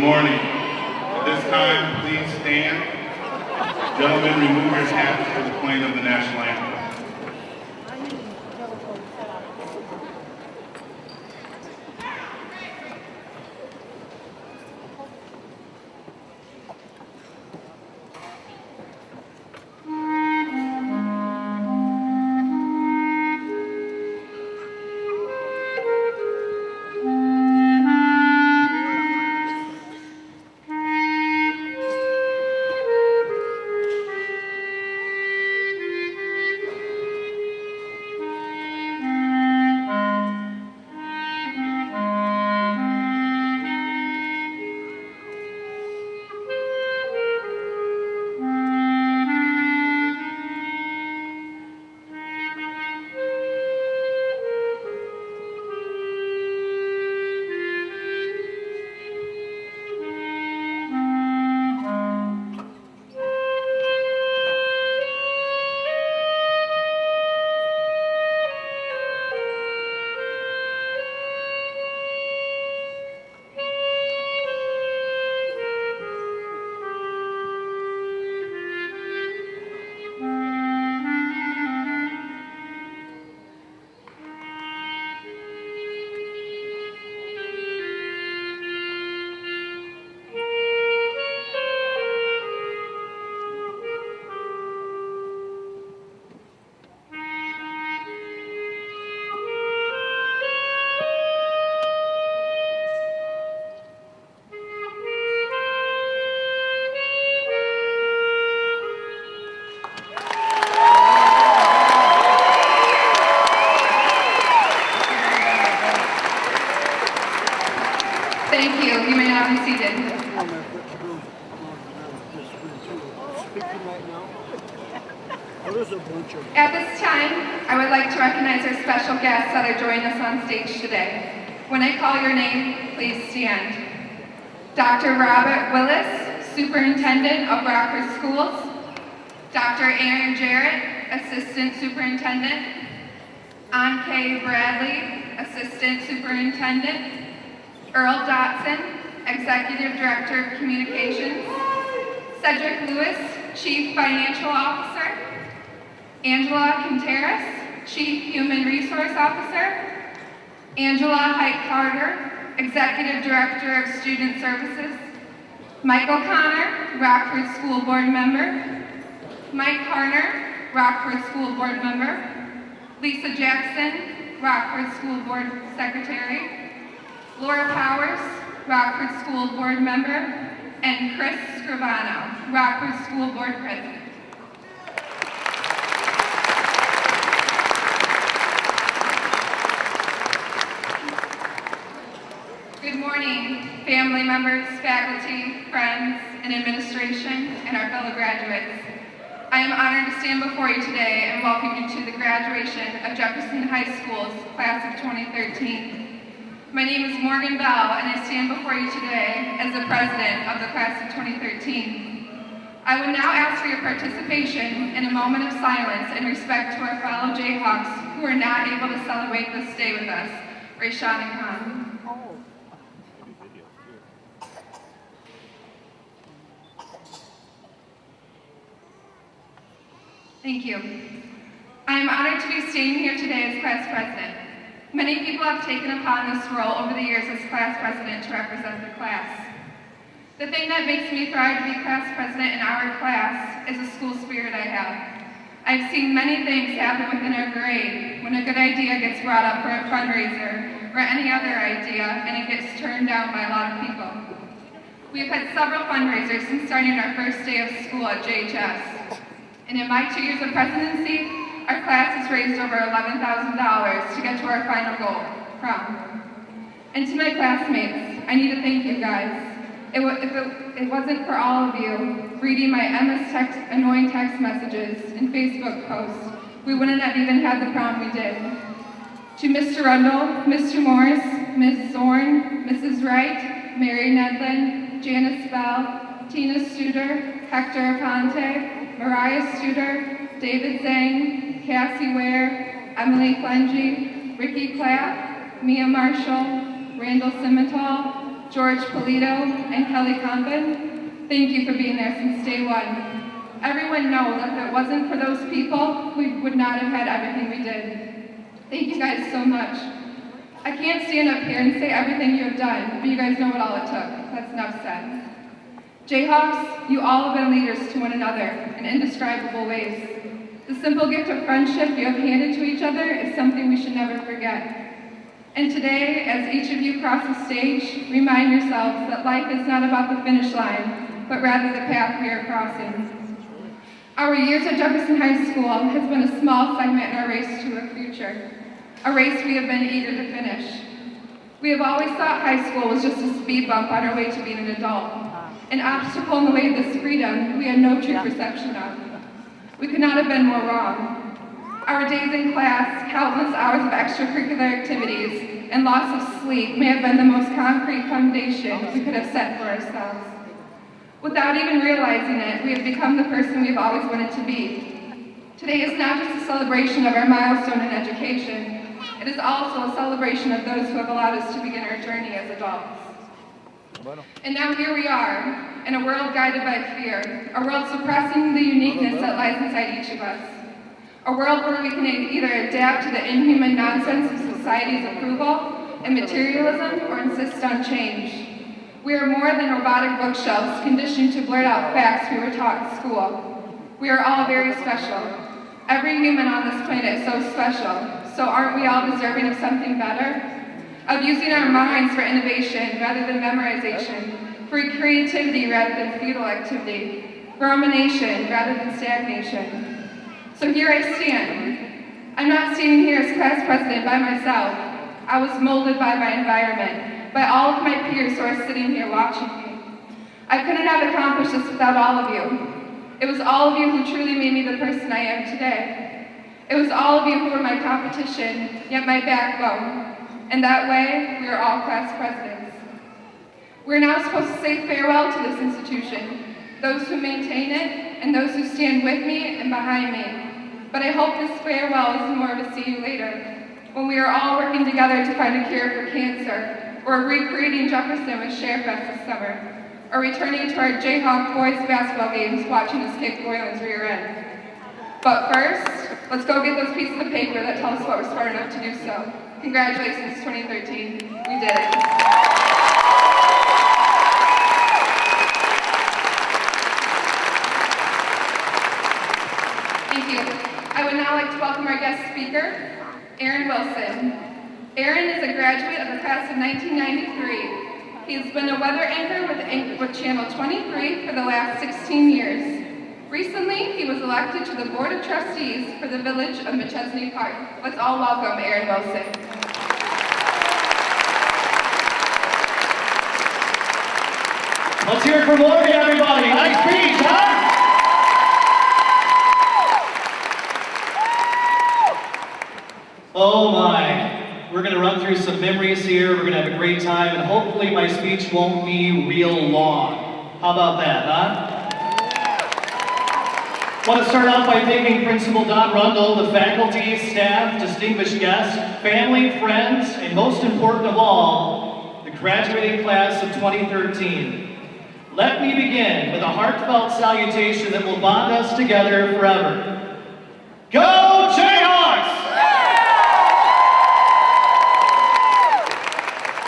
morning. At this time, please stand. Gentlemen, remove your hats for the playing of the national anthem. Thank you. You may now be seated. At this time, I would like to recognize our special guests that are joining us on stage today. When I call your name, please stand. Dr. Robert Willis, Superintendent of Rockford Schools. Dr. Aaron Jarrett, Assistant Superintendent. Ann K. Bradley, Assistant Superintendent. Earl Dotson, Executive Director of Communications. Cedric Lewis, Chief Financial Officer. Angela Contreras, Chief Human Resource Officer. Angela Height Carter, Executive Director of Student Services. Michael Connor, Rockford School Board Member. Mike Harner, Rockford School Board Member. Lisa Jackson, Rockford School Board Secretary. Laura Powers, Rockford School Board Member. And Chris Scrivano, Rockford School Board President. Good morning, family members, faculty, friends, and administration, and our fellow graduates. I am honored to stand before you today and welcome you to the graduation of Jefferson High School's class of 2013. My name is Morgan Bell, and I stand before you today as the president of the class of 2013. I would now ask for your participation in a moment of silence in respect to our fellow Jayhawks who are not able to celebrate this day with us, Rayshawn and Khan. Thank you. I am honored to be standing here today as class president. Many people have taken upon this role over the years as class president to represent the class. The thing that makes me thrive to be class president in our class is the school spirit I have. I've seen many things happen within our grade when a good idea gets brought up for a fundraiser or any other idea and it gets turned down by a lot of people. We've had several fundraisers since starting our first day of school at JHS. And in my 2 years of presidency, our class has raised over $11,000 to get to our final goal, prom. And to my classmates, I need to thank you guys. If it wasn't for all of you reading my endless annoying text messages and Facebook posts, we wouldn't have even had the prom we did. To Mr. Rundle, Mr. Morris, Ms. Zorn, Mrs. Wright, Mary Nedlin, Janice Bell, Tina Studer, Hector Aponte, Mariah Studer, David Zhang, Cassie Ware, Emily Flengy, Ricky Clapp, Mia Marshall, Randall Simmental, George Polito, and Kelly Compton, thank you for being there since day one. Everyone knows that if it wasn't for those people, we would not have had everything we did. Thank you guys so much. I can't stand up here and say everything you have done, but you guys know what all it took. That's enough said. Jayhawks, you all have been leaders to one another in indescribable ways. The simple gift of friendship you have handed to each other is something we should never forget. And today, as each of you cross the stage, remind yourselves that life is not about the finish line, but rather the path we are crossing. Our years at Jefferson High School has been a small segment in our race to a future, a race we have been eager to finish. We have always thought high school was just a speed bump on our way to being an adult, an obstacle in the way of this freedom we had no true perception of. We could not have been more wrong. Our days in class, countless hours of extracurricular activities, and loss of sleep may have been the most concrete foundation we could have set for ourselves. Without even realizing it, we have become the person we've always wanted to be. Today is not just a celebration of our milestone in education, it is also a celebration of those who have allowed us to begin our journey as adults. And now here we are, in a world guided by fear, a world suppressing the uniqueness that lies inside each of us. A world where we can either adapt to the inhuman nonsense of society's approval and materialism or insist on change. We are more than robotic bookshelves conditioned to blurt out facts we were taught in school. We are all very special. Every human on this planet is so special, so aren't we all deserving of something better? Of using our minds for innovation rather than memorization, for creativity rather than futile activity, for rumination rather than stagnation. So here I stand. I'm not standing here as class president by myself. I was molded by my environment, by all of my peers who are sitting here watching me. I couldn't have accomplished this without all of you. It was all of you who truly made me the person I am today. It was all of you who were my competition, yet my backbone. And that way, we are all class presidents. We're now supposed to say farewell to this institution, those who maintain it, and those who stand with me and behind me. But I hope this farewell is more of a see you later, when we are all working together to find a cure for cancer, or recreating Jefferson with ShareFest this summer, or returning to our Jayhawk boys basketball games watching us kick Boylan's rear end. But first, let's go get those pieces of paper that tell us what we're smart enough to do so. Congratulations, 2013. We did it. Thank you. I would now like to welcome our guest speaker, Aaron Wilson. Aaron is a graduate of the class of 1993. He has been a weather anchor with Channel 23 for the last 16 years. Recently, he was elected to the Board of Trustees for the Village of McChesney Park. Let's all welcome Aaron Wilson. Let's hear it for Morgan, everybody. Nice speech, huh? Oh my. We're going to run through some memories here. We're going to have a great time, and hopefully my speech won't be real long. How about that, huh? I want to start off by thanking Principal Don Rundle, the faculty, staff, distinguished guests, family, friends, and most important of all, the graduating class of 2013. Let me begin with a heartfelt salutation that will bond us together forever. Go Jayhawks!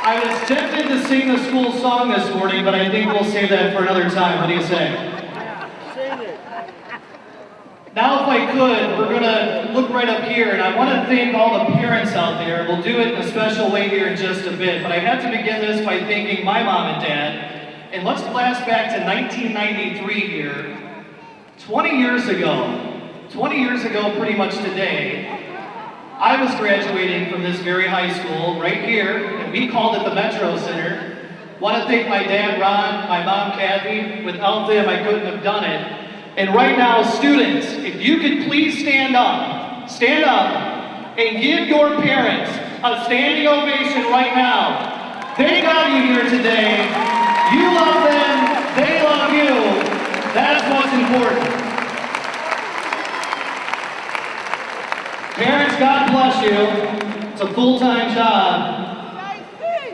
I was tempted to sing the school song this morning, but I think we'll save that for another time. What do you say? Now, if I could, we're going to look right up here, and I want to thank all the parents out there. We'll do it in a special way here in just a bit, but I have to begin this by thanking my mom and dad. And let's blast back to 1993 here. 20 years ago pretty much today, I was graduating from this very high school right here, and we called it the Metro Center. Want to thank my dad, Ron, my mom, Kathy. Without them, I couldn't have done it. And right now, students, if you could please stand up, and give your parents a standing ovation right now. They got you here today. You love them, they love you. That's what's important. Parents, God bless you. It's a full-time job.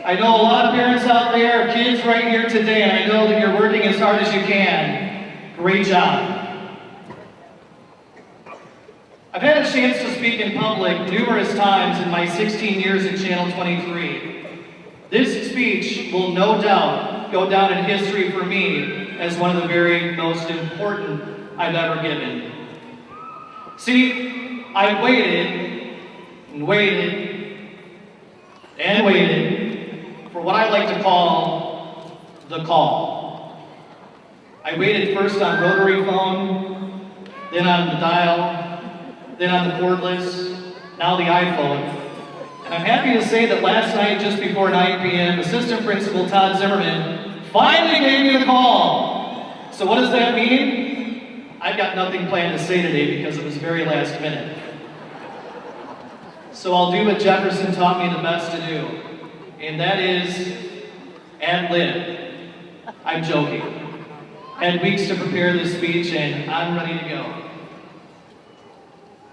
I I know a lot of parents out there, kids right here today, and I know that you're working as hard as you can. Great job. I've had a chance to speak in public numerous times in my 16 years at Channel 23. This speech will no doubt go down in history for me as one of the very most important I've ever given. See, I waited and waited and waited for what I like to call the call. I waited first on rotary phone, then on the dial, then on the cordless, now the iPhone. And I'm happy to say that last night, just before 9 p.m., Assistant Principal Todd Zimmerman finally gave me the call. So what does that mean? I've got nothing planned to say today because it was very last minute. So I'll do what Jefferson taught me the best to do, and that is ad lib. I'm joking. Had weeks to prepare this speech, and I'm ready to go.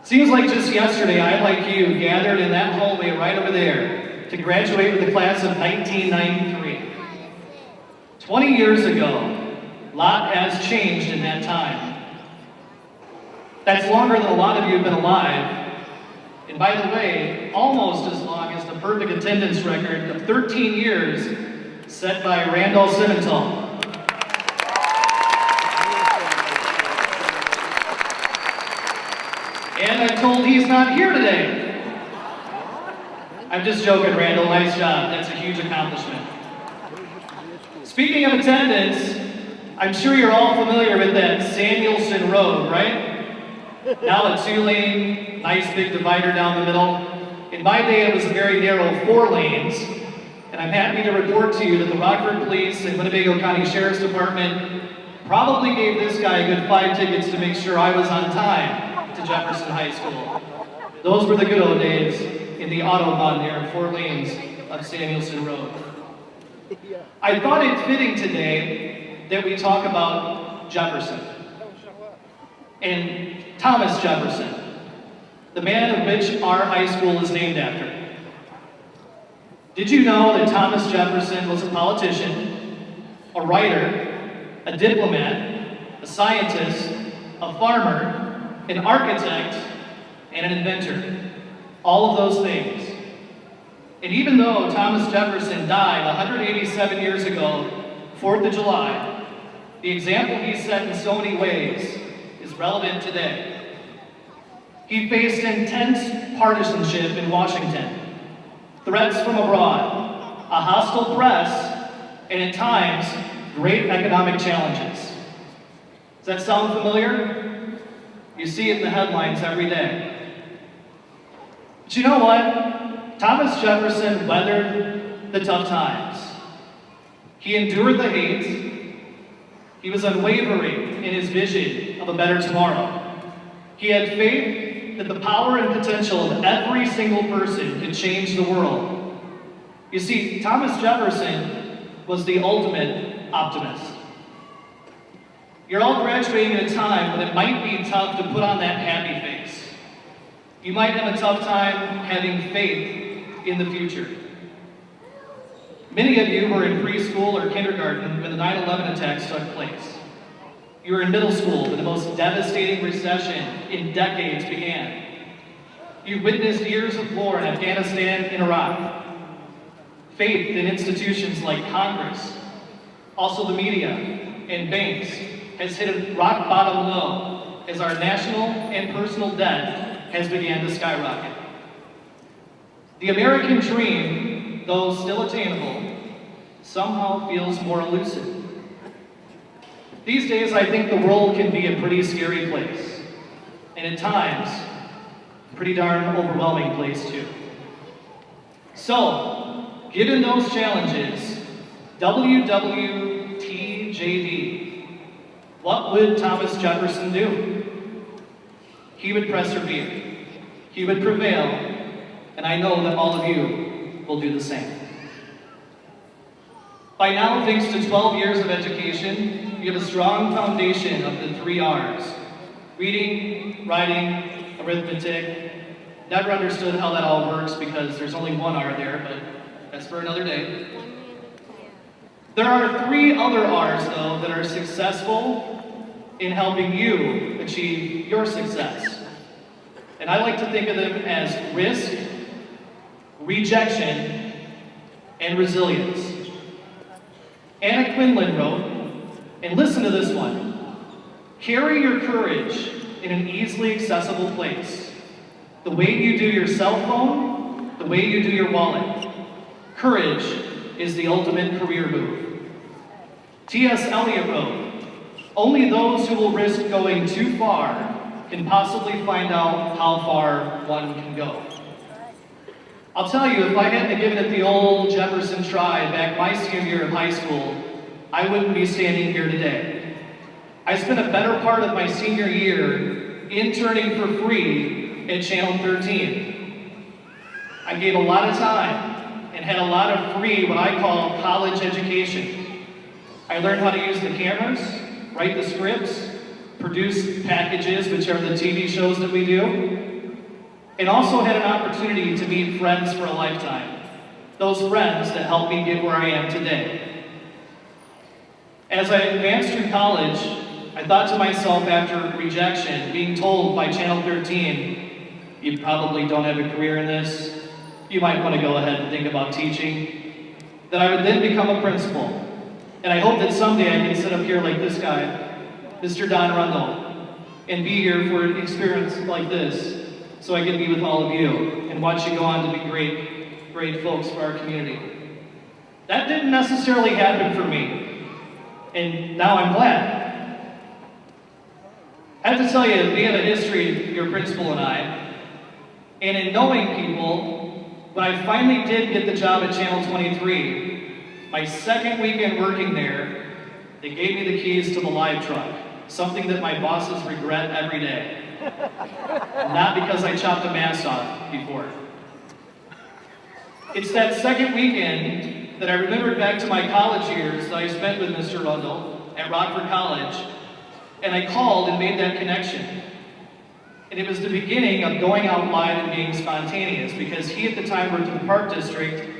Seems like just yesterday, I, like you, gathered in that hallway right over there to graduate with the class of 1993. 20 years ago, a lot has changed in that time. That's longer than a lot of you have been alive. And by the way, almost as long as the perfect attendance record of 13 years set by Randall Simental. And I'm told he's not here today. I'm just joking, Randall. Nice job. That's a huge accomplishment. Speaking of attendance, I'm sure you're all familiar with that Samuelson Road, right? Now a 2-lane, nice big divider down the middle. In my day, it was a very narrow 4 lanes. And I'm happy to report to you that the Rockford Police and Winnebago County Sheriff's Department probably gave this guy a good 5 tickets to make sure I was on time to Jefferson High School. Those were the good old days in the Autobahn there, 4 lanes of Samuelson Road. I thought it fitting today that we talk about Jefferson and Thomas Jefferson, the man of which our high school is named after. Did you know that Thomas Jefferson was a politician, a writer, a diplomat, a scientist, a farmer, an architect, and an inventor? All of those things. And even though Thomas Jefferson died 187 years ago, 4th of July, the example he set in so many ways is relevant today. He faced intense partisanship in Washington, threats from abroad, a hostile press, and at times, great economic challenges. Does that sound familiar? You see it in the headlines every day. But you know what? Thomas Jefferson weathered the tough times. He endured the hate. He was unwavering in his vision of a better tomorrow. He had faith that the power and potential of every single person could change the world. You see, Thomas Jefferson was the ultimate optimist. You're all graduating at a time when it might be tough to put on that happy face. You might have a tough time having faith in the future. Many of you were in preschool or kindergarten when the 9/11 attacks took place. You were in middle school when the most devastating recession in decades began. You witnessed years of war in Afghanistan and Iraq. Faith in institutions like Congress, also the media and banks, has hit a rock bottom low as our national and personal debt has began to skyrocket. The American dream, though still attainable, somehow feels more elusive. These days, I think the world can be a pretty scary place, and at times, a pretty darn overwhelming place too. So, given those challenges, WWTJD, what would Thomas Jefferson do? He would persevere. He would prevail, and I know that all of you will do the same. By now, thanks to 12 years of education, you have a strong foundation of the 3 R's. Reading, writing, arithmetic. Never understood how that all works because there's only 1 R there, but That's for another day. There are 3 other R's, though, that are successful in helping you achieve your success. And I like to think of them as risk, rejection, and resilience. Anna Quinlan wrote, and listen to this one, carry your courage in an easily accessible place. The way you do your cell phone, the way you do your wallet. Courage is the ultimate career move. T.S. Eliot wrote, only those who will risk going too far can possibly find out how far one can go. I'll tell you, if I hadn't given it the old Jefferson try back my senior year of high school, I wouldn't be standing here today. I spent a better part of my senior year interning for free at Channel 13. I gave a lot of time and had a lot of free, what I call college education. I learned how to use the cameras, write the scripts, produce packages, which are the TV shows that we do, and also had an opportunity to meet friends for a lifetime. Those friends that helped me get where I am today. As I advanced through college, I thought to myself after rejection, being told by Channel 13, you probably don't have a career in this, you might want to go ahead and think about teaching, that I would then become a principal. And I hope that someday I can sit up here like this guy, Mr. Don Rundle, and be here for an experience like this, so I can be with all of you and watch you go on to be great, great folks for our community. That didn't necessarily happen for me, and now I'm glad. I have to tell you, we have a history, your principal and I, and in knowing people, when I finally did get the job at Channel 23, my second weekend working there, they gave me the keys to the live truck, something that my bosses regret every day. Not because I chopped a mast off before. It's that second weekend that I remembered back to my college years that I spent with Mr. Rundle at Rockford College, and I called and made that connection. And it was the beginning of going out live and being spontaneous, because he at the time worked in the Park District.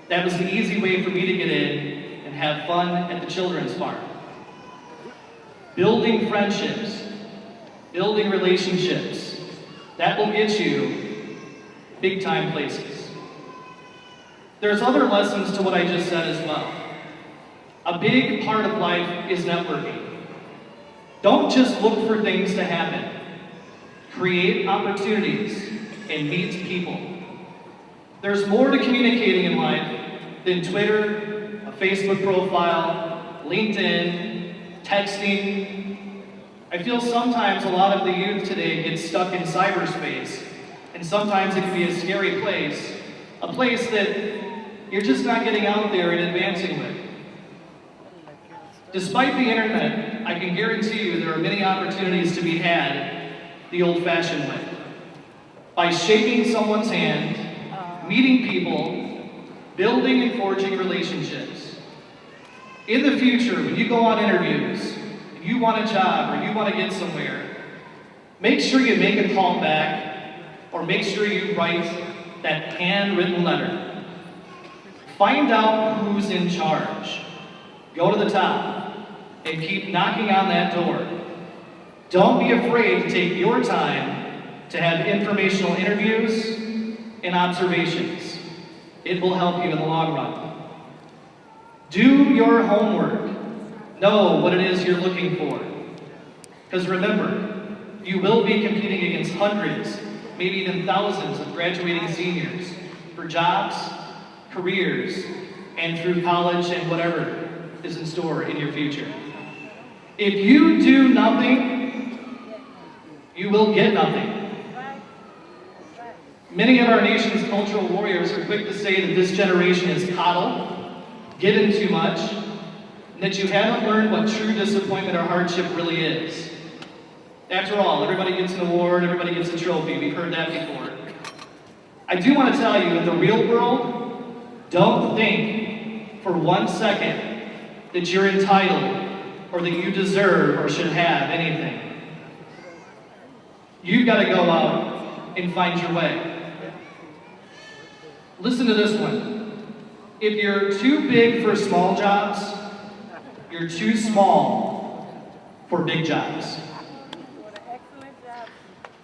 That was the easy way for me to get in and have fun at the children's farm. Building friendships, building relationships, that will get you big time places. There's other lessons to what I just said as well. A big part of life is networking. Don't just look for things to happen. Create opportunities and meet people. There's more to communicating in life than Twitter, a Facebook profile, LinkedIn, texting. I feel sometimes a lot of the youth today get stuck in cyberspace, and sometimes it can be a scary place, a place that you're just not getting out there and advancing with. Despite the internet, I can guarantee you there are many opportunities to be had the old-fashioned way. By shaking someone's hand, meeting people, building and forging relationships. In the future, when you go on interviews, and you want a job or you want to get somewhere, make sure you make a call back, or make sure you write that handwritten letter. Find out who's in charge. Go to the top and keep knocking on that door. Don't be afraid to take your time to have informational interviews and observations. It will help you in the long run. Do your homework. Know what it is you're looking for. Because remember, you will be competing against hundreds, maybe even thousands of graduating seniors for jobs, careers, and through college and whatever is in store in your future. If you do nothing, you will get nothing. Many of our nation's cultural warriors are quick to say that this generation is coddled, given too much, and that you haven't learned what true disappointment or hardship really is. After all, everybody gets an award, everybody gets a trophy. We've heard that before. I do want to tell you, in the real world, don't think for 1 second that you're entitled or that you deserve or should have anything. You've got to go out and find your way. Listen to this one. If you're too big for small jobs, you're too small for big jobs.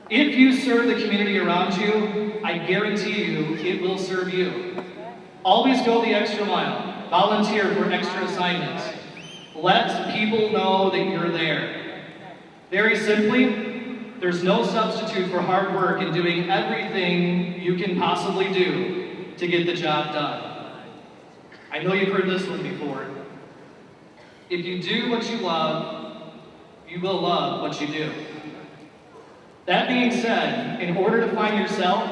If you serve the community around you, I guarantee you it will serve you. Always go the extra mile. Volunteer for extra assignments. Let people know that you're there. Very simply, there's no substitute for hard work and doing everything you can possibly do to get the job done. I know you've heard this one before. If you do what you love, you will love what you do. That being said, in order to find yourself,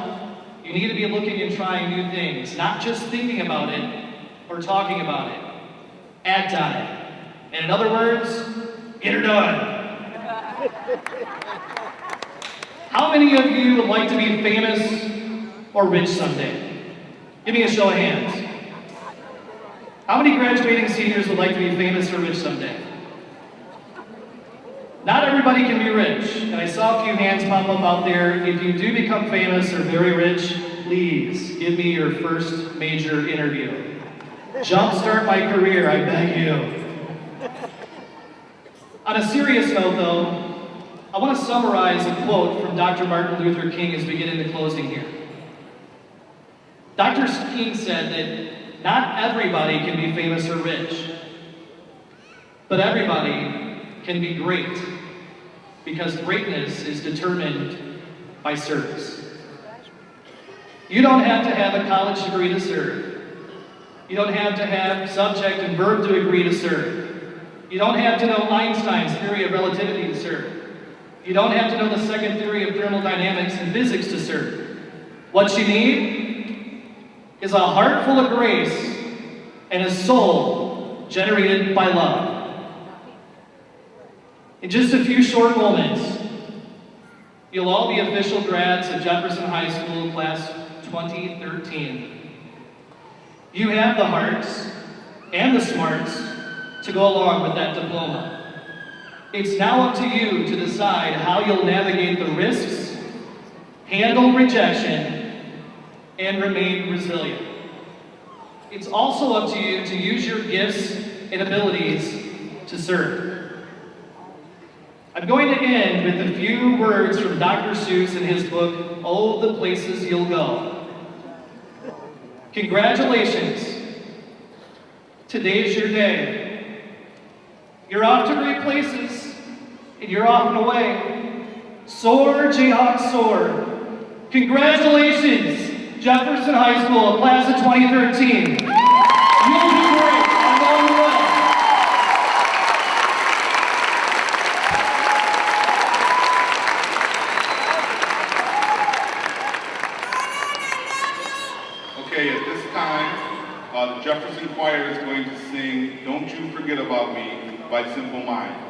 you need to be looking and trying new things, not just thinking about it or talking about it. Act on it. And in other words, get her done. How many of you would like to be famous or rich someday? Give me a show of hands. How many graduating seniors would like to be famous or rich someday? Not everybody can be rich, and I saw a few hands pop up out there. If you do become famous or very rich, please give me your first major interview. Jumpstart my career, I beg you. On a serious note, though, I want to summarize a quote from Dr. Martin Luther King as we get into closing here. Dr. King said that not everybody can be famous or rich, but everybody can be great, because greatness is determined by service. You don't have to have a college degree to serve. You don't have to have subject and verb to agree to serve. You don't have to know Einstein's theory of relativity to serve. You don't have to know the second theory of thermodynamics and physics to serve. What you need is a heart full of grace and a soul generated by love. In just a few short moments, you'll all be official grads of Jefferson High School class 2013. You have the hearts and the smarts to go along with that diploma. It's now up to you to decide how you'll navigate the risks, handle rejection, and remain resilient. It's also up to you to use your gifts and abilities to serve. I'm going to end with a few words from Dr. Seuss in his book, Oh, the Places You'll Go. Congratulations. Today's your day. You're off to great places, and you're off and away. Soar, Jayhawk, soar. Congratulations, Jefferson High School, class of 2013. You'll do great. I know you will. Okay, at this time, the Jefferson Choir is going to sing Don't You Forget About Me by Simple Minds.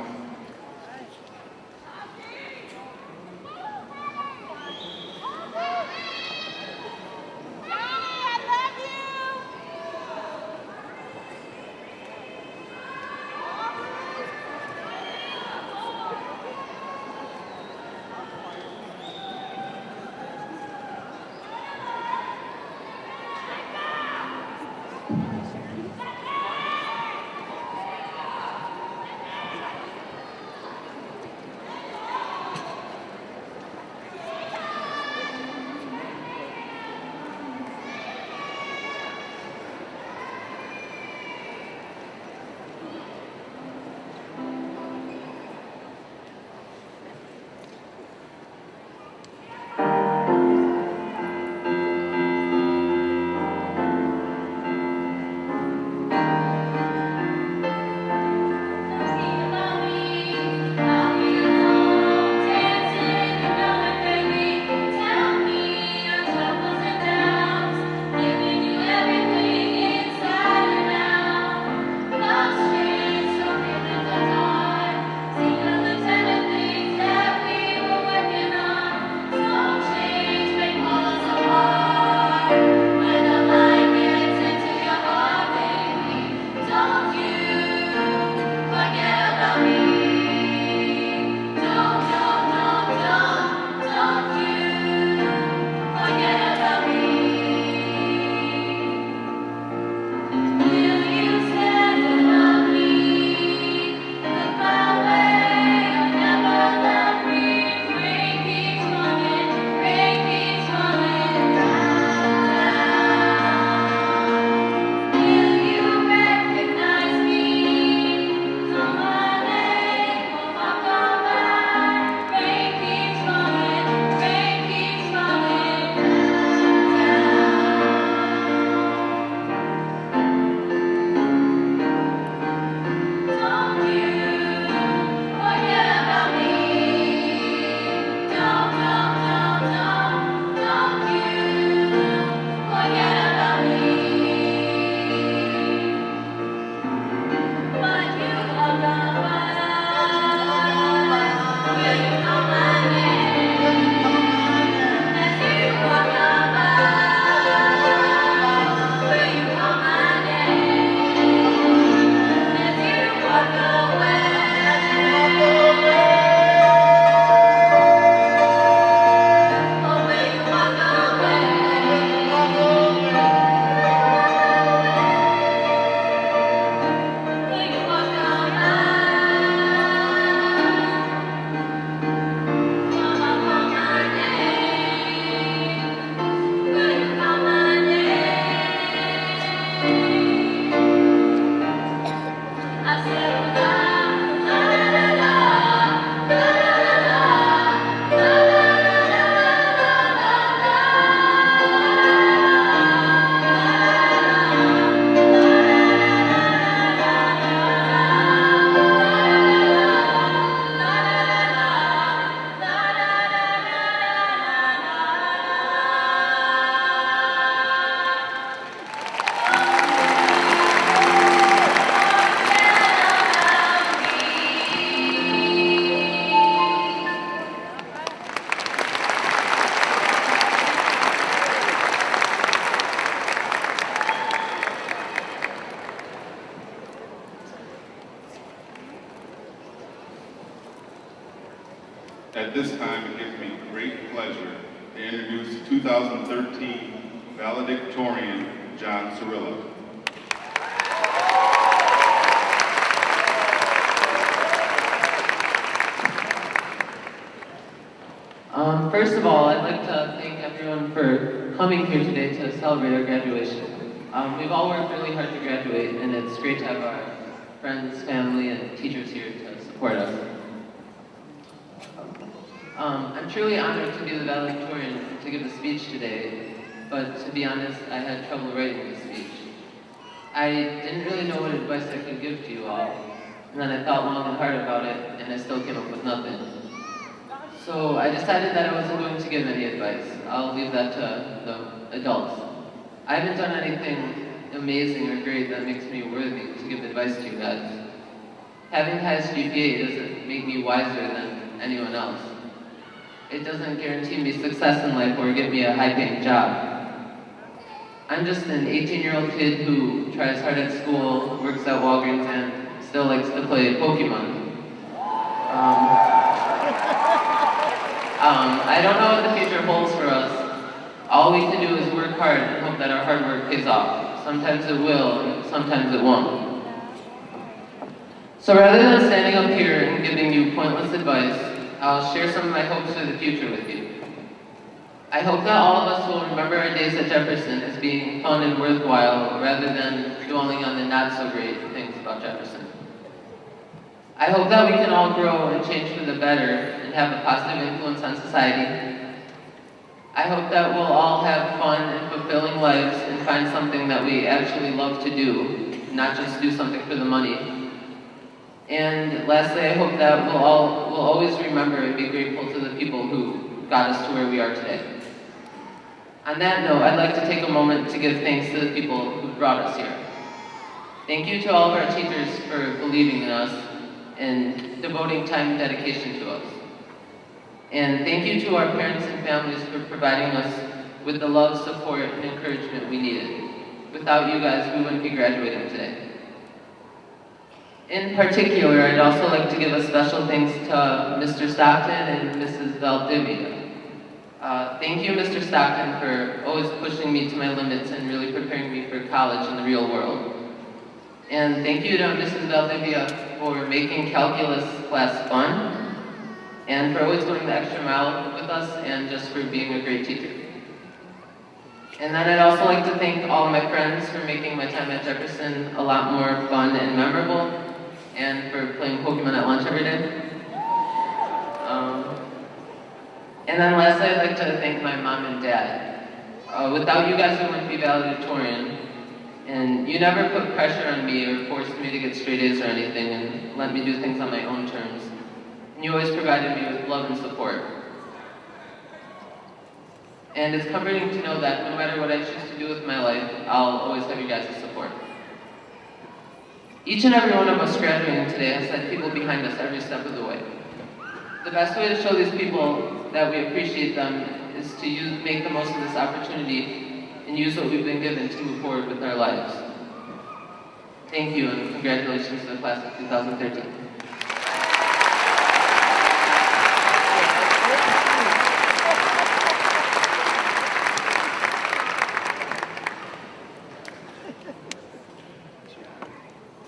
At this time, it gives me great pleasure to introduce 2013 valedictorian, John Cirillo. First of all, I'd like to thank everyone for coming here today to celebrate our graduation. We've all worked really hard to graduate, and it's great to have our friends, family, and teachers here to support us. I'm truly honored to be the valedictorian to give a speech today, but to be honest, I had trouble writing the speech. I didn't really know what advice I could give to you all, and then I thought long and hard about it, and I still came up with nothing. So I decided that I wasn't going to give any advice. I'll leave that to the adults. I haven't done anything amazing or great that makes me worthy to give advice to you guys. Having the highest GPA doesn't make me wiser than anyone else. It doesn't guarantee me success in life or get me a high-paying job. I'm just an 18-year-old kid who tries hard at school, works at Walgreens, and still likes to play Pokemon. I don't know what the future holds for us. All we can do is work hard and hope that our hard work pays off. Sometimes it will, and sometimes it won't. So rather than standing up here and giving you pointless advice, I'll share some of my hopes for the future with you. I hope that all of us will remember our days at Jefferson as being fun and worthwhile, rather than dwelling on the not-so-great things about Jefferson. I hope that we can all grow and change for the better and have a positive influence on society. I hope that we'll all have fun and fulfilling lives and find something that we actually love to do, not just do something for the money. And lastly, I hope that we'll always remember and be grateful to the people who got us to where we are today. On that note, I'd like to take a moment to give thanks to the people who brought us here. Thank you to all of our teachers for believing in us and devoting time and dedication to us. And thank you to our parents and families for providing us with the love, support, and encouragement we needed. Without you guys, we wouldn't be graduating today. In particular, I'd also like to give a special thanks to Mr. Stockton and Mrs. Valdivia. Thank you, Mr. Stockton, for always pushing me to my limits and really preparing me for college in the real world. And thank you to Mrs. Valdivia for making calculus class fun, and for always going the extra mile with us, and just for being a great teacher. And then I'd also like to thank all my friends for making my time at Jefferson a lot more fun and memorable, and for playing Pokemon at lunch every day. And then lastly, I'd like to thank my mom and dad. Without you guys, I wouldn't be valedictorian. And you never put pressure on me or forced me to get straight A's or anything and let me do things on my own terms. And you always provided me with love and support. And it's comforting to know that no matter what I choose to do with my life, I'll always have you guys' support. Each and every one of us graduating today has had people behind us every step of the way. The best way to show these people that we appreciate them is to make the most of this opportunity and use what we've been given to move forward with our lives. Thank you, and congratulations to the class of 2013.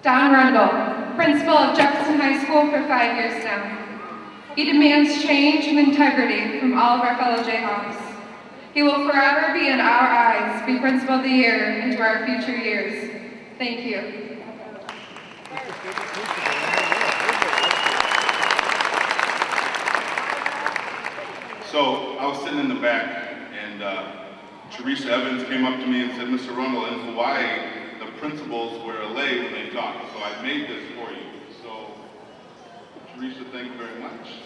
Don Rundle, principal of Jefferson High School for 5 years now. He demands change and integrity from all of our fellow Jayhawks. He will forever be in our eyes, be Principal of the Year into our future years. Thank you. So I was sitting in the back, and Teresa Evans came up to me and said, Mr. Rundle, in Hawaii, the principals wear a lei when they talk, so I made this for you. So, Teresa, thank you very much.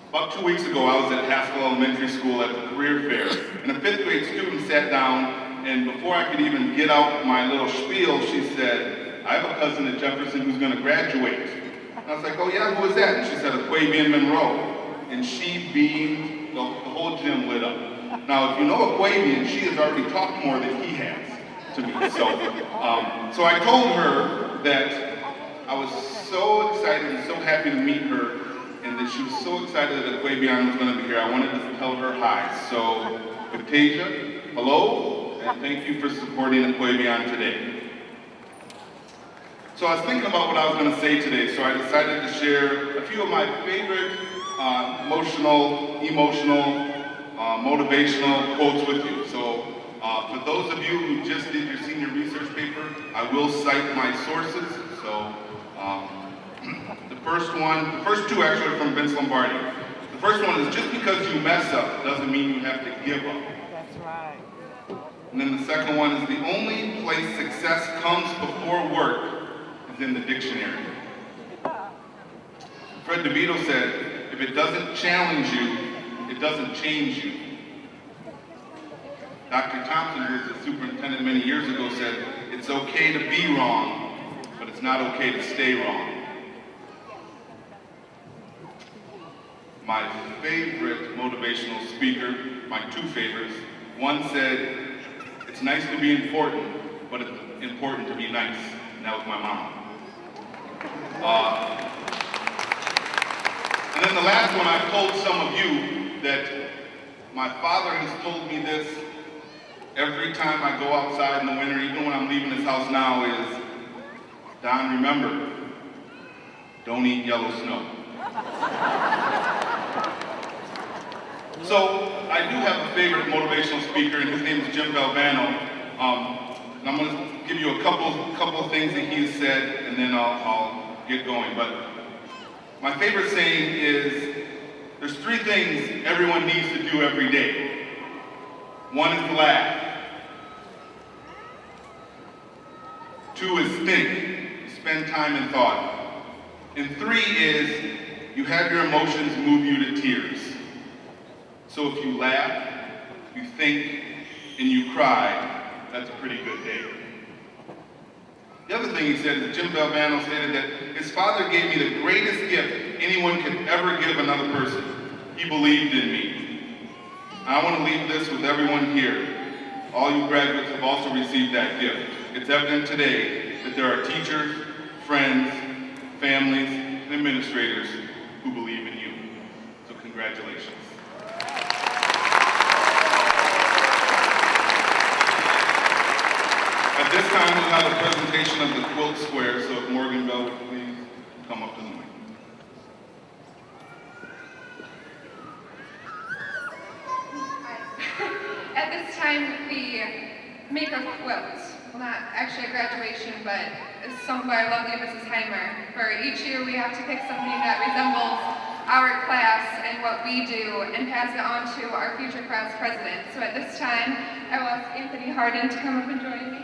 About 2 weeks ago, I was at Haskell Elementary School at the career fair, and a 5th grade student sat down, and before I could even get out my little spiel, she said, I have a cousin at Jefferson who's going to graduate. And I was like, oh yeah, who is that? And she said, Aquavian Monroe. And she beamed, the whole gym lit up. Now, if you know Aquavian, she has already talked more than he has. to me. So I told her that I was so excited and so happy to meet her, and that she was so excited that Aquabion was going to be here. I wanted to tell her hi. So, Octasia, hello, and thank you for supporting Aquabion today. So I was thinking about what I was going to say today, so I decided to share a few of my favorite emotional, motivational quotes with you. So for those of you who just did your senior research paper, I will cite my sources. So the first two actually are from Vince Lombardi. The first one is, just because you mess up doesn't mean you have to give up. That's right. And then the second one is, the only place success comes before work is in the dictionary. Fred DeVito said, if it doesn't challenge you, it doesn't change you. Dr. Thompson, who was the superintendent many years ago, said, it's okay to be wrong, but it's not okay to stay wrong. My favorite motivational speaker, my two favorites, one said, it's nice to be important, but it's important to be nice. And that was my mom. And then the last one, I've told some of you that my father has told me this every time I go outside in the winter, even when I'm leaving his house now, is, Don, remember, don't eat yellow snow. So I do have a favorite motivational speaker, and his name is Jim Valvano. And I'm going to give you a couple of things that he has said, and then I'll get going. But my favorite saying is, there's three things everyone needs to do every day. One is laugh. Two is think, spend time in thought. And three is, you have your emotions move you to tears. So if you laugh, you think, and you cry, that's a pretty good day. The other thing he said is, Jim Valvano stated that his father gave me the greatest gift anyone could ever give another person. He believed in me. I want to leave this with everyone here. All you graduates have also received that gift. It's evident today that there are teachers, friends, families, and administrators who believe in you. So congratulations. At this time, we'll have a presentation of the quilt square, so if Morgan Bell would please come up to the mic. At this time, we make a quilt. Well, not actually a graduation, but it's sung by our lovely Mrs. Heimer. For each year, we have to pick something that resembles our class and what we do and pass it on to our future class president. So at this time, I will ask Anthony Harden to come up and join me.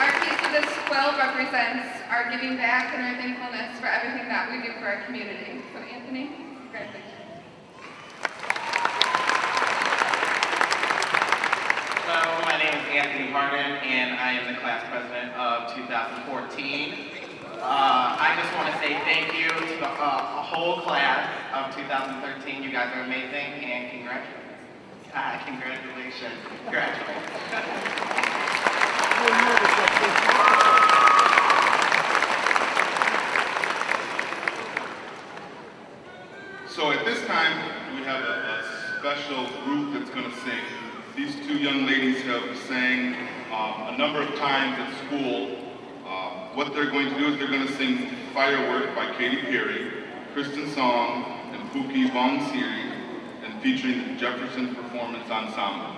Our piece of this quilt represents our giving back and our thankfulness for everything that we do for our community. So Anthony, congratulations. Hello, my name is Anthony Harden, and I am the class president of 2014. I just want to say thank you to the whole class of 2013. You guys are amazing, and congratulations. Congratulations. So at this time, we have a special group that's going to sing. These two young ladies have sang a number of times at school. What they're going to do is they're going to sing Firework by Katy Perry, Kristen Song, and Pookie Vong-Siri, and featuring the Jefferson Performance Ensemble.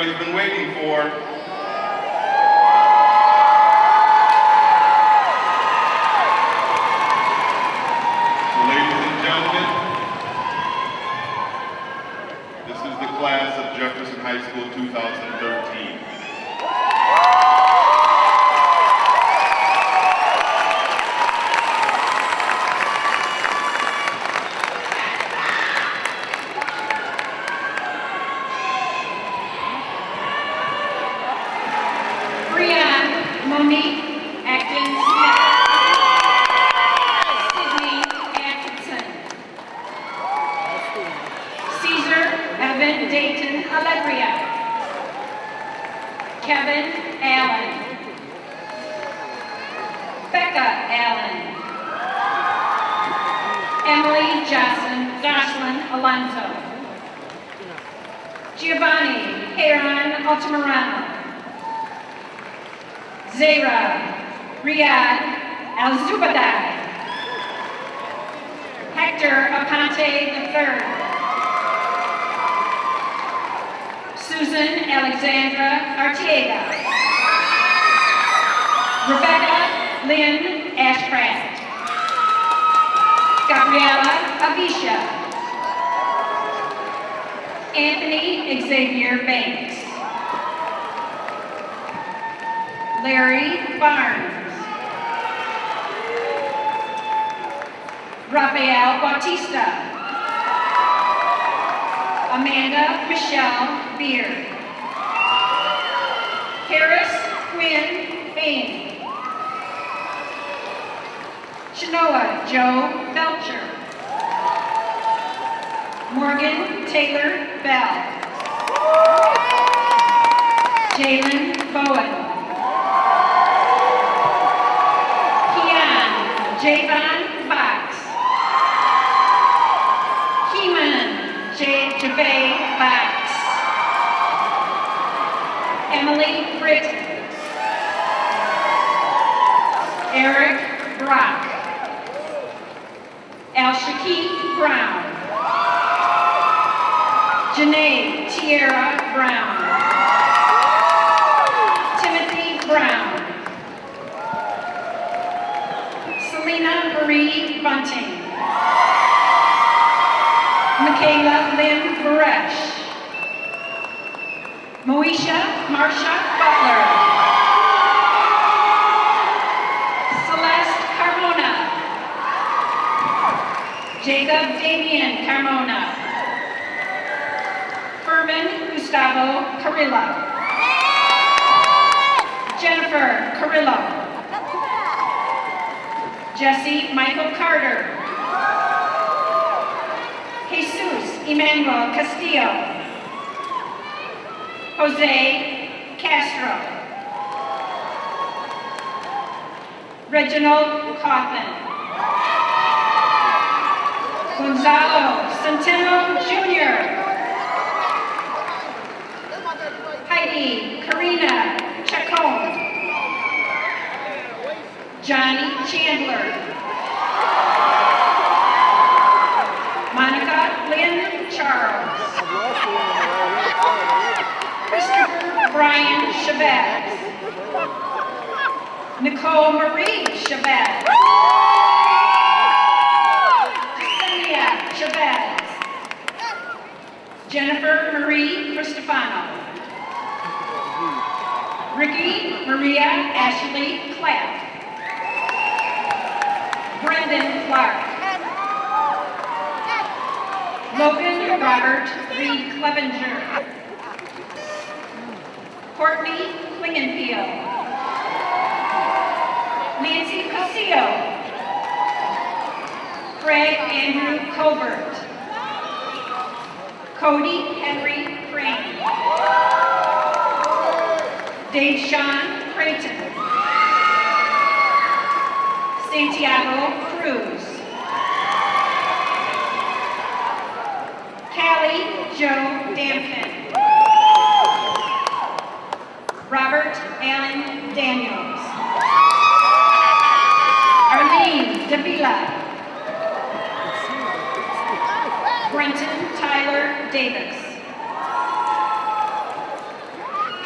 everybody's been waiting for. Ladies and gentlemen, this is the class of Jefferson High School 2013.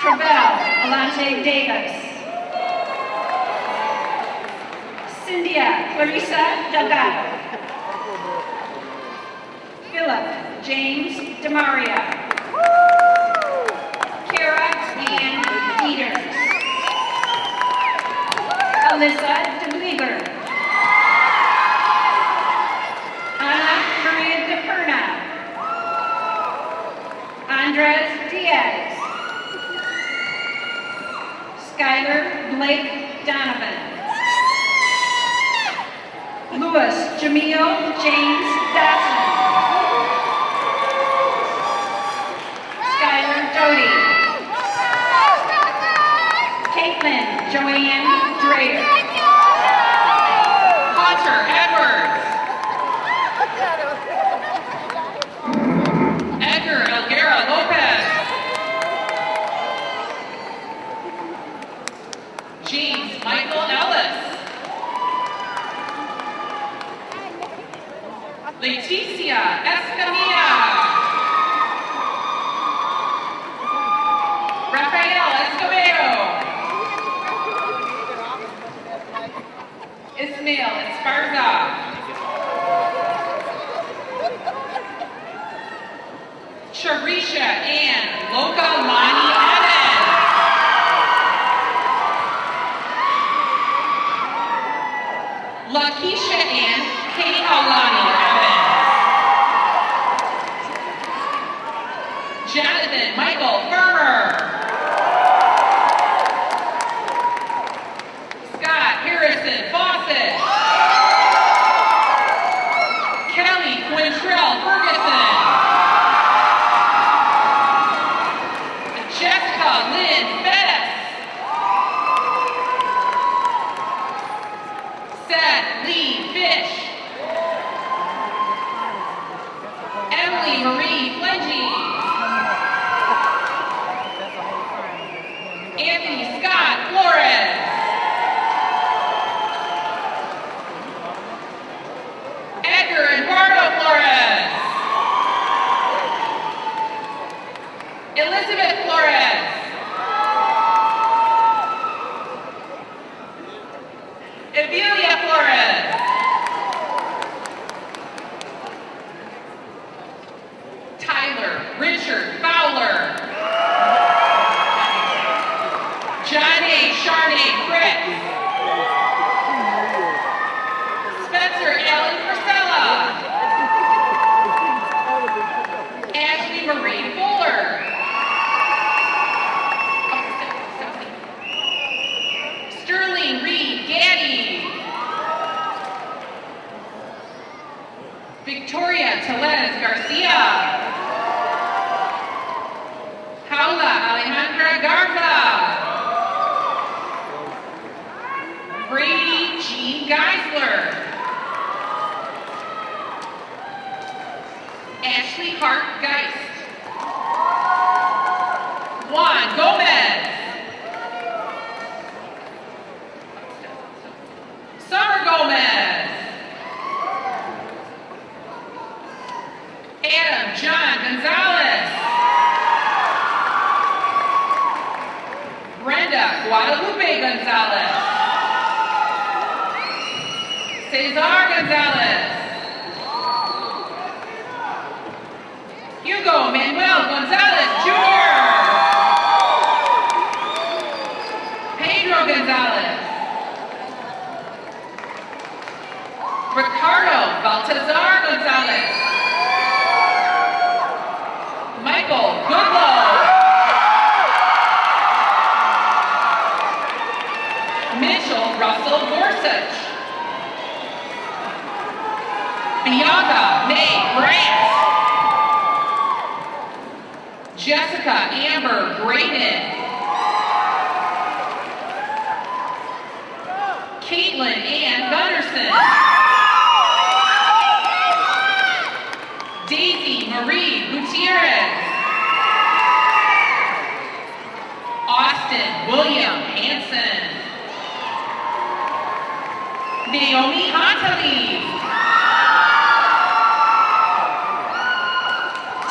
Travell Alante Davis. Cynthia Clarissa Delgado. Philip James DeMaria. Kara Ann Dieters. Alyssa DeBleeber. Ana Maria DePerna. Andres Diaz. Skylar Blake Donovan. Louis Jamil James Dawson. Skylar Doty. Caitlin Joanne Dreyer. Hunter Edwards. Edgar Elguera Lopez. James Michael Ellis. Leticia Escamilla. Rafael Escobedo. Ismail Esparza. Charisha Ann Loca Lani Evans. Lakeisha Ann Kate Alani Evans. Jonathan Michael Firmer. Scott Harrison Fawcett. Kelly Quintrell Ferguson. Jessica Lynn Bettis. Seth Lee Fish. Emily Marie Flengy. Anthony Scott Flores. Edgar Eduardo Flores. Elizabeth Flores. Evelia Flores. Tyler Richard Fowler. John A. Charnay Fritz. Spencer Allen Priscilla. Ashley Marie Fuller. Sterling Reed Gaddy. Victoria Teles Garcia. Paula Alejandra Garza. Brady Jean Geisler. Ashley Hart Geist. Juan Gomez. Summer Gomez. Adam John Gonzalez. Brenda Guadalupe Gonzalez. Cesar Gonzalez. Hugo Manuel Gonzalez Jr. Pedro Gonzalez. Ricardo Baltazar Gonzalez. Michael Goodlow. Mitchell Russell Gorsuch. Bianca May Grant. Jessica Amber Graydon. Caitlin Ann Gunderson. Daisy Marie Gutierrez. Austin William Hansen. Naomi Huntley.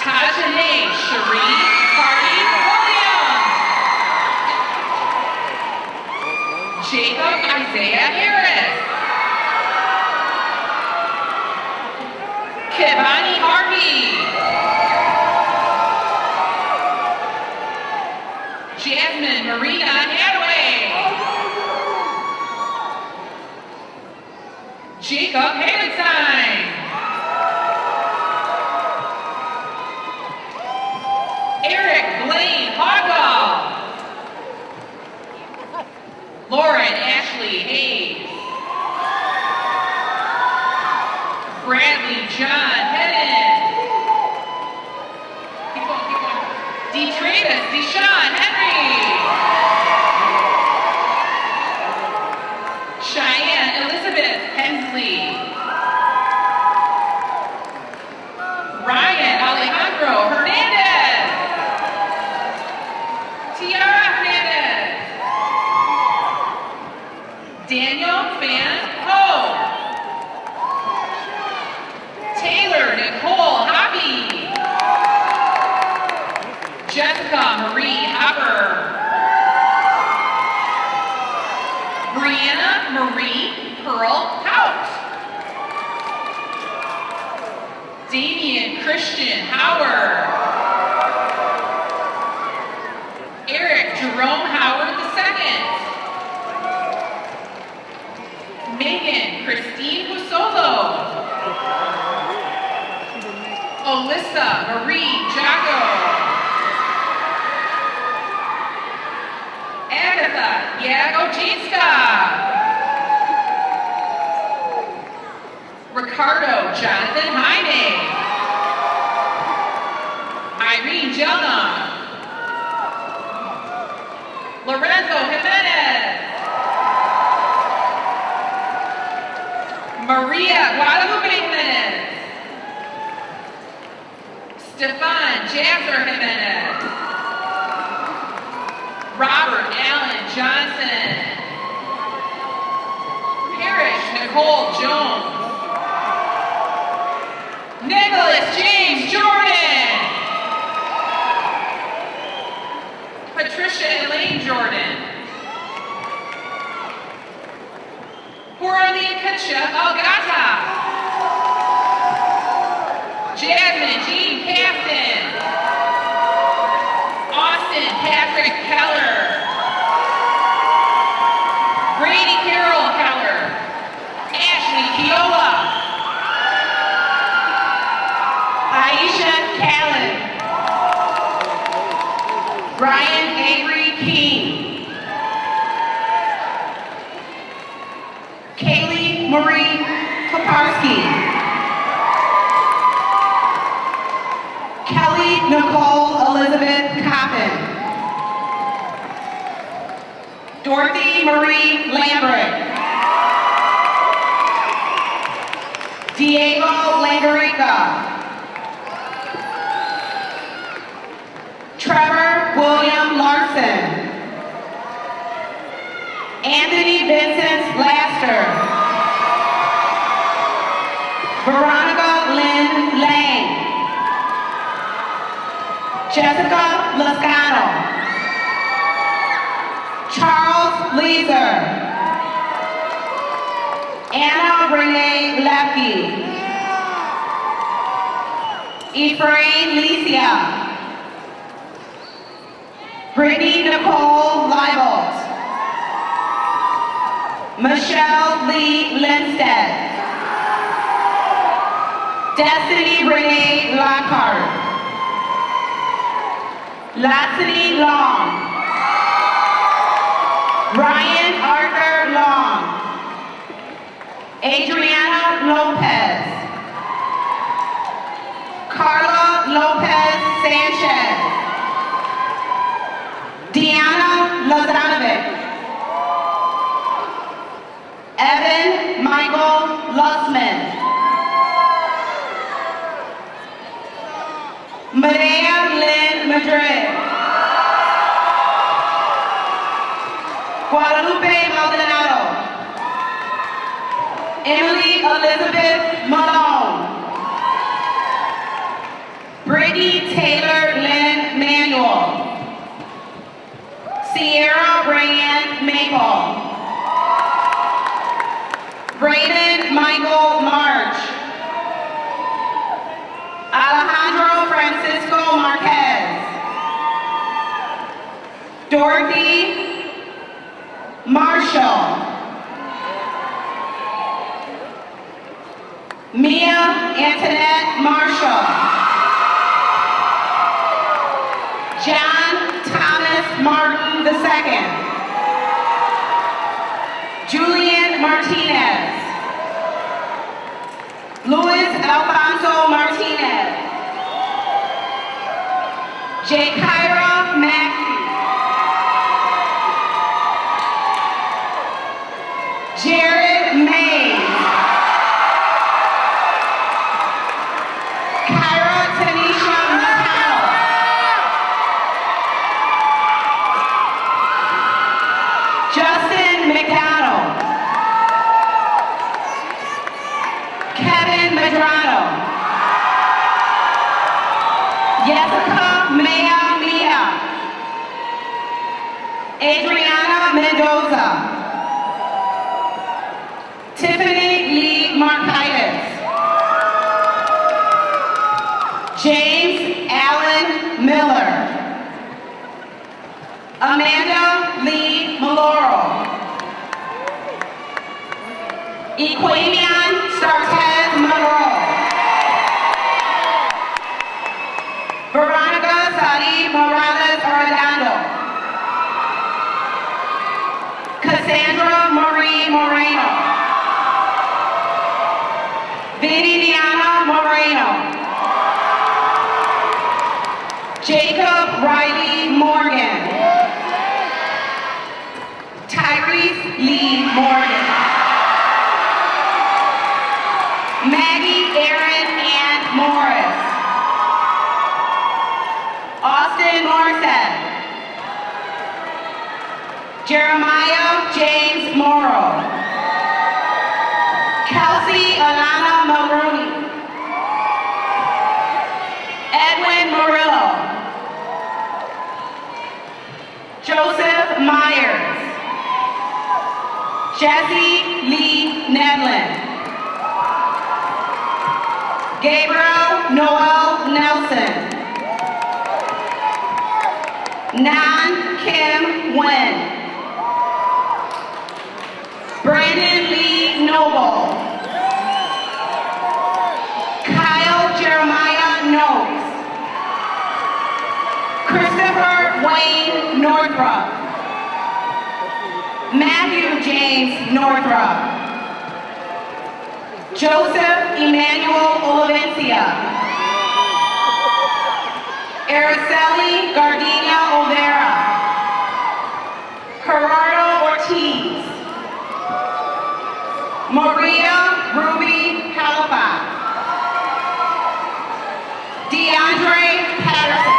Tajane Cherie Hardy Williams. Marina Hadaway. Jacob Hagenstein. Eric Blaine Hogall. Lauren Ashley Hayes. Bradley John Hedden. Keep going. Detravis Deshaun Henry. Cheyenne Elizabeth Hensley. Ryan Alejandro Hernandez. Tiara Hernandez. Daniel Fan Ho. Taylor Nicole Hobby. Jessica Marie Hopper. Brianna Marie Pearl Hout. Damian Christian Howard. Eric Jerome Howard II. Megan Christine Husolo. Alyssa Marie Jago. Agatha Yagodzinska. Ricardo Jonathan Jaime. Irene Jelna. Lorenzo Jimenez. Maria Guadalupe Jimenez. Stefan Jasser Jimenez. Robert Allen Johnson. Parrish Nicole Jones. Nicholas James Jordan. Patricia Elaine Jordan. Coralie Kacha Algata. Jasmine Jean Captain. Austin Patrick Keller. Brady Carroll Keller. Ashley Kiola. Aisha Callan. Brian Avery King. Kaylee Marie Koparski. Kelly Nicole Elizabeth Coppin. Dorothy Marie Lambert. Diego Langarica. Trevor William Larson. Anthony Vincent Laster. Veronica Lynn Lang. Jessica Lascano. Charles Leeser. Anna Renee Lepke. Ephraim Licia. Brittany Nicole Leibold. Michelle Lee Lindstedt. Destiny Renee Lockhart. Lassity Long. Ryan Arthur Long. Adriana Lopez. Carla Lopez Sanchez. Deanna Lazanovic. Evan Michael Lussman. Maria Lynn Madrid. Guadalupe Maldonado. Emily Elizabeth Malone. Brittany Taylor Lynn Manuel. Sierra Rayanne Maple. Brayden Michael March. Alejandro Francisco Marquez. Dorothy Marshall. Mia Antoinette Marshall. John Thomas Martin II. Julian Martinez. Luis Alfonso Martinez. Jakyra Maxey. Jared Mays. Kyra Tanisha McConnell. Justin McDonald. Kevin Medrano. Jessica Maya Mia. Adriana Mendoza. Tiffany Lee Markitis. James Allen Miller. Amanda Lee Maloro. Equamian Sartez Monroe. Veronica Sadi Morales Arredondo. Cassandra Marie Moreno. Viridiana Moreno. Jacob Riley Morgan. Tyrese Lee Morgan. Maggie Aaron Ann Morris. Austin Morissette. Jeremiah James Morrow. Kelsey Alana Mulrooney. Edwin Murillo. Joseph Myers. Jesse Lee Nedlin. Gabriel Noel Nelson. Nan Kim Nguyen. Brandon Lee Noble. Kyle Jeremiah Noakes. Christopher Wayne Northrup. Matthew James Northrup. Joseph Emmanuel Olivencia. Araceli Gardenia Olvera. Gerardo Ortiz. Maria Ruby Halifax. DeAndre Patterson.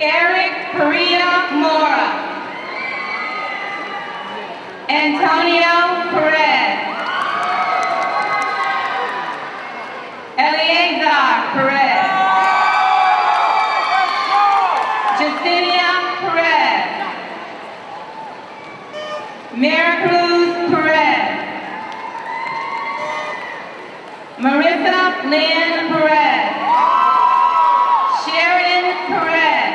Eric Perea Mora. Antonio Perez. Eleazar Perez. Justinia Perez. Maricruz Perez. Marissa Lynn Perez. Sheridan Perez.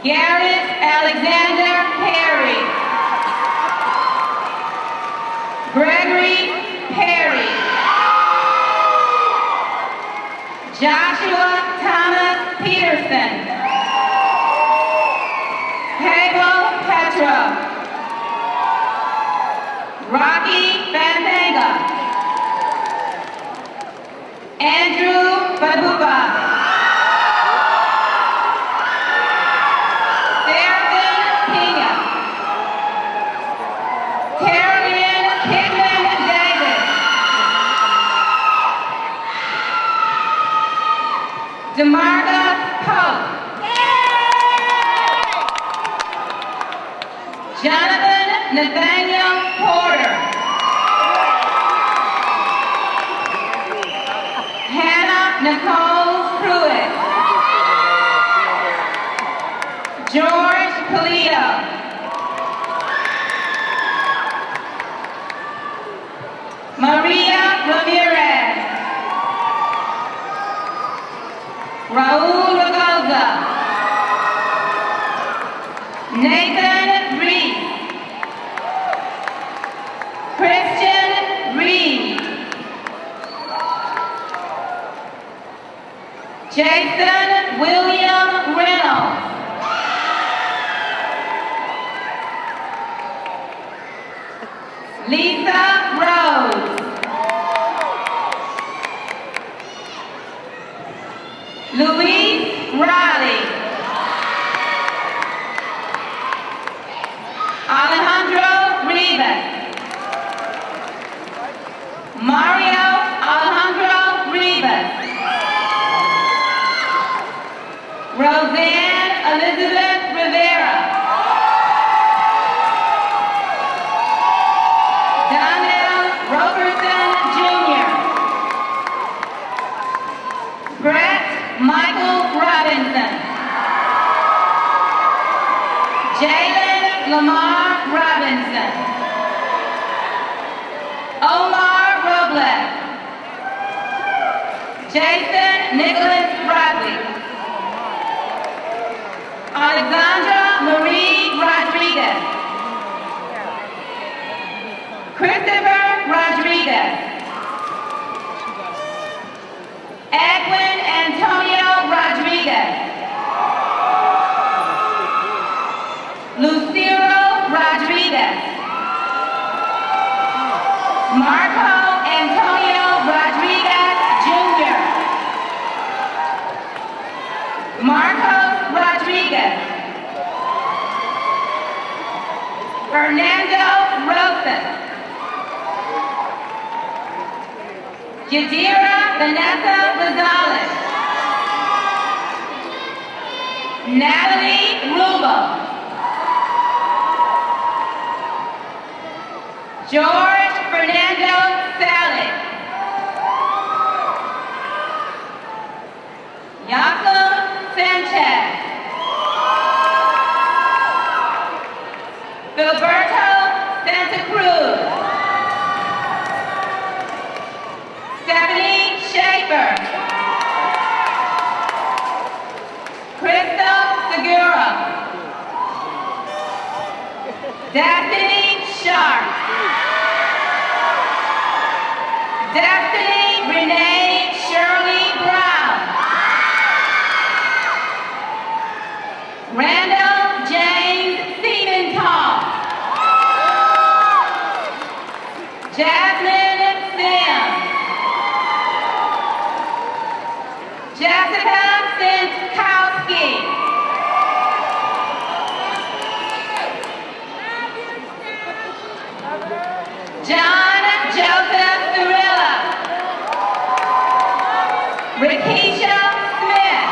Garrett Alexander Perry. Gregory Perry. Joshua Thomas Peterson. Hegel Petra. Rocky Bandanga. Andrew Babuba. Demarga Pope. Jonathan Nathaniel Porter. Hannah Nicole Pruitt. George Polito. Maria Ramirez. Raul Ragoza, Nathan Reed, Christian Reed, Jason William Reynolds, Lisa Rose, Louise Riley, Alejandro Rivas, Mario Alejandro Rivas, Roseanne Elizabeth Rivera, Donnell Robertson Jr., Brett Michael Robinson, Jalen Lamar Robinson, Omar Robles, Jason Nicholas Bradley, Alexandra Marie Rodriguez, Christopher Rodriguez, Edwin Antonio Rodriguez, Lucero Rodriguez, Marco Antonio Rodriguez Jr., Marcos Rodriguez, Fernando Rosas, Yadira Vanessa Rosales, Natalie Rubo, George Fernando Salik, Jacob Sanchez, Gilberto Santa Cruz, Stephanie Schaefer, Crystal Segura, Destiny Sharp, Destiny Renee Shirley Brown, Randall James Siementall, Jasmine Sims, Jessica Sintkowski, John Joseph Cirilla, Rikisha Smith,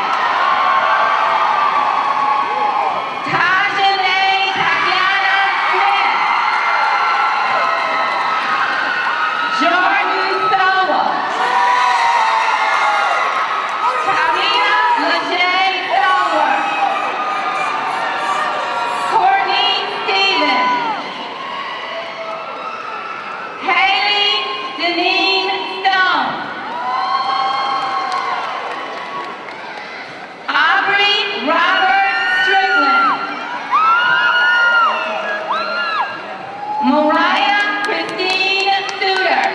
Tajane Tatiana Smith, Jordan Sowell, Talia Lachey Sower, Courtney Stevens, Haley Deneen Stone, Aubrey Robert Strickland, Mariah Christine Suter,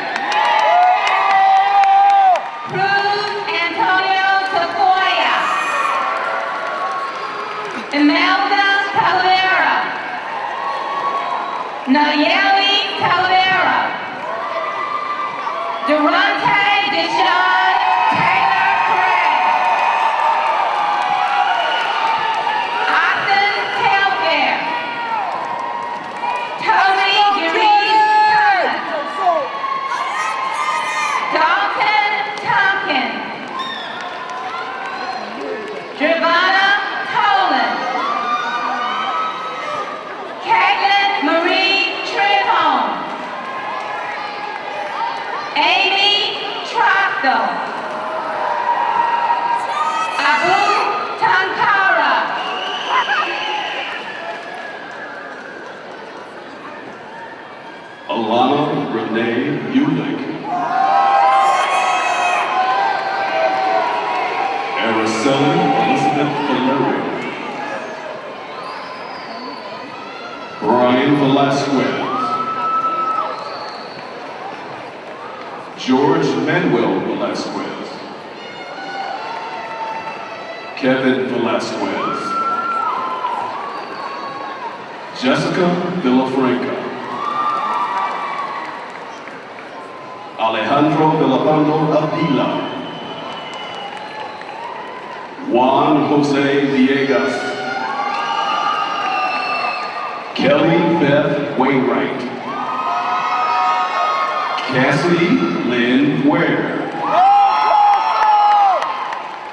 Cruz Antonio Tafoya, Imelda Talavera, Nayeli Talavera, Durante Deshaun Taylor Craig, Austin Tailfair, Tony Giriz Thomas, Dalton Tompkins, Giovanna Tolan, Caitlin Marie Trehome, Amy Trosco, Abu Tankara, Alana Renee Ulick, Araceli Sully Elizabeth Valerio. Brian Velasquez. George Manuel Velasquez. Kevin Velasquez. Jessica Villafranca. Alejandro Villapando Avila. Juan Jose Villegas. Kelly Beth Wainwright. Cassidy Lynn Ware.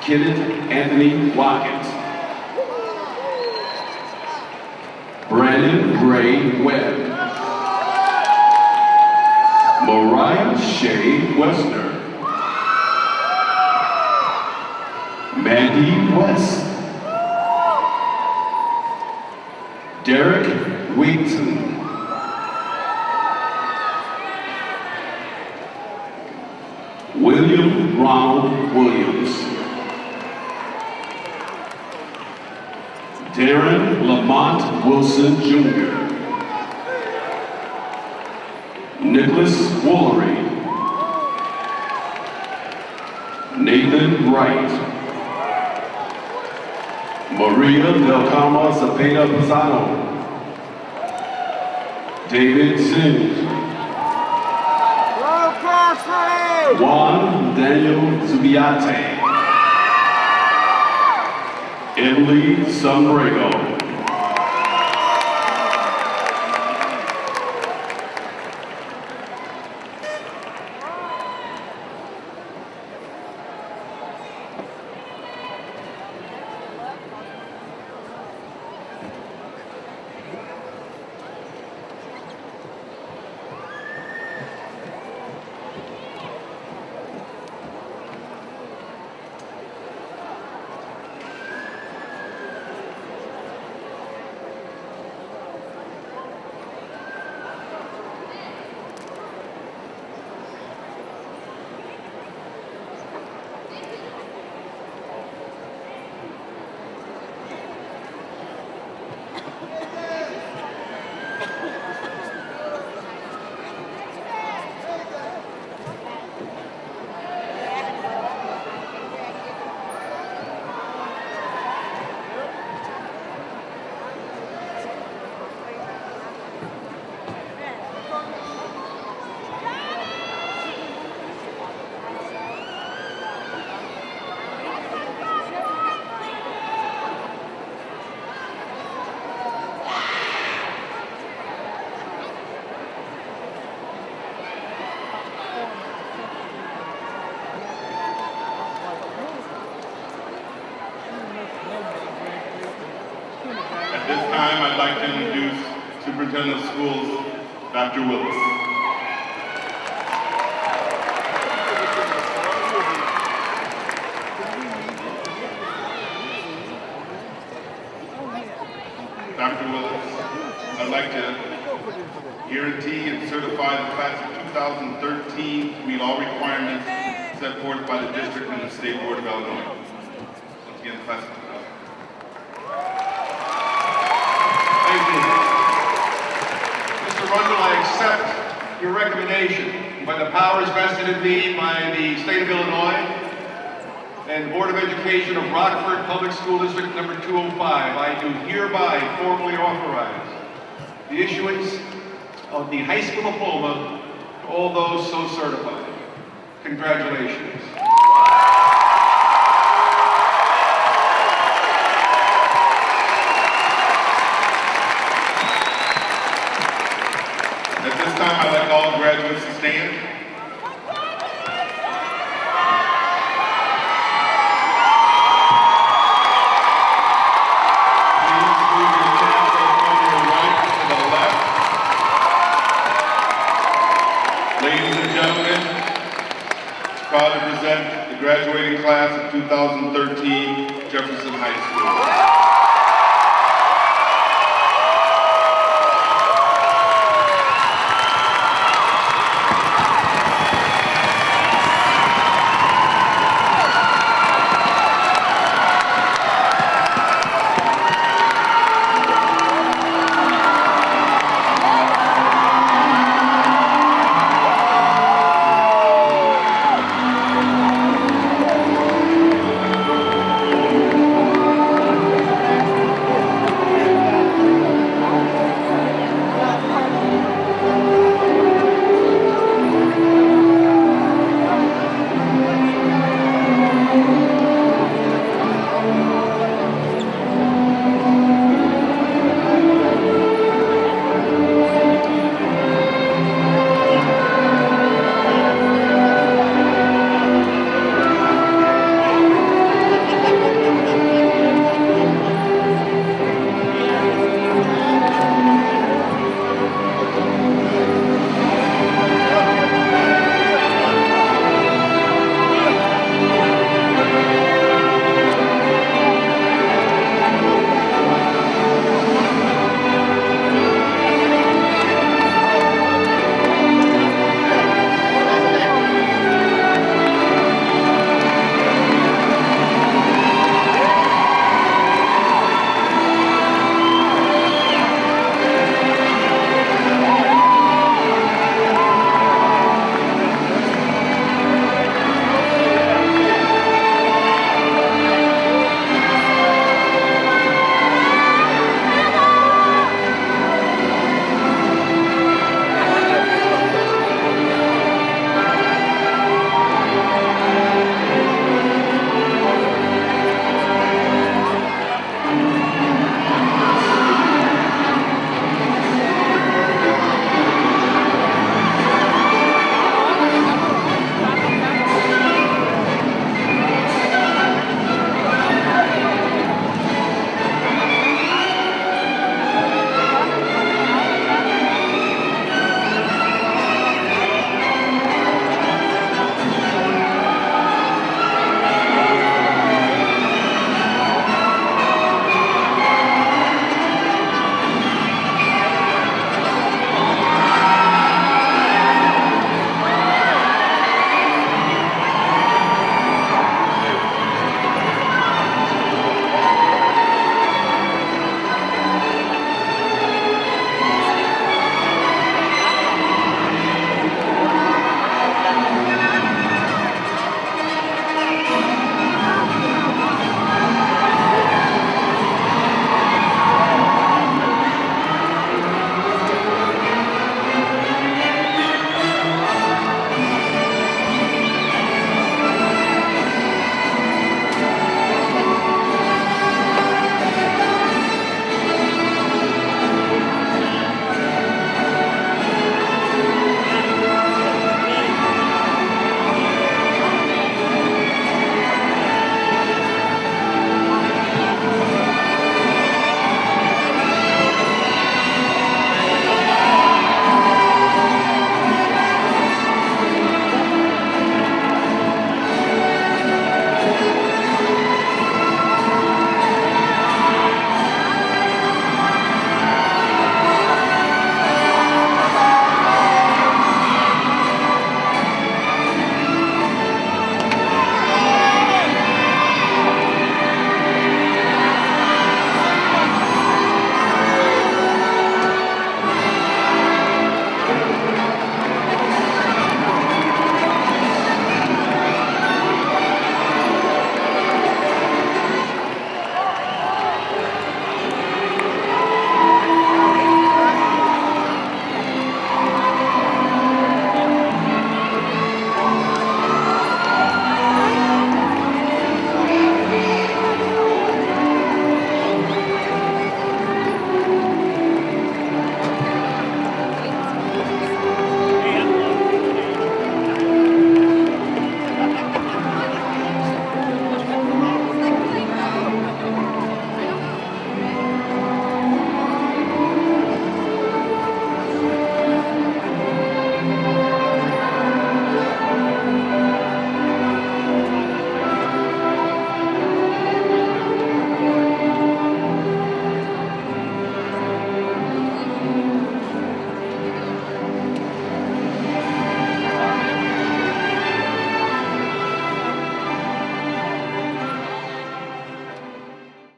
Kenneth Anthony Watkins. Brandon Gray Webb. Mariah Shea Westner. Mandy West. Derek Wheaton. William Ronald Williams. Darren Lamont Wilson Jr. Nicholas Woolery. Nathan Wright. Maria Del Carmen Cepeda Pisano. David Sims. Juan Daniel Zubiate. Emily Sombrego. At this time, I'd like to introduce Superintendent of Schools, Dr. Willis. Dr. Willis, I'd like to guarantee and certify the class of 2013 to meet all requirements set forth by the district and the State Board of Illinois. Once again, class of 2013. Thank you. Mr. Rundle, I accept your recommendation by the powers vested in me by the State of Illinois and the Board of Education of Rockford Public School District number 205. I do hereby formally authorize the issuance of the high school diploma to all those so certified. Congratulations. At this time, I'd like all graduates to stand. Please move your chancellor from your right to the left. Ladies and gentlemen, proud to present the graduating class of 2013 Jefferson High School.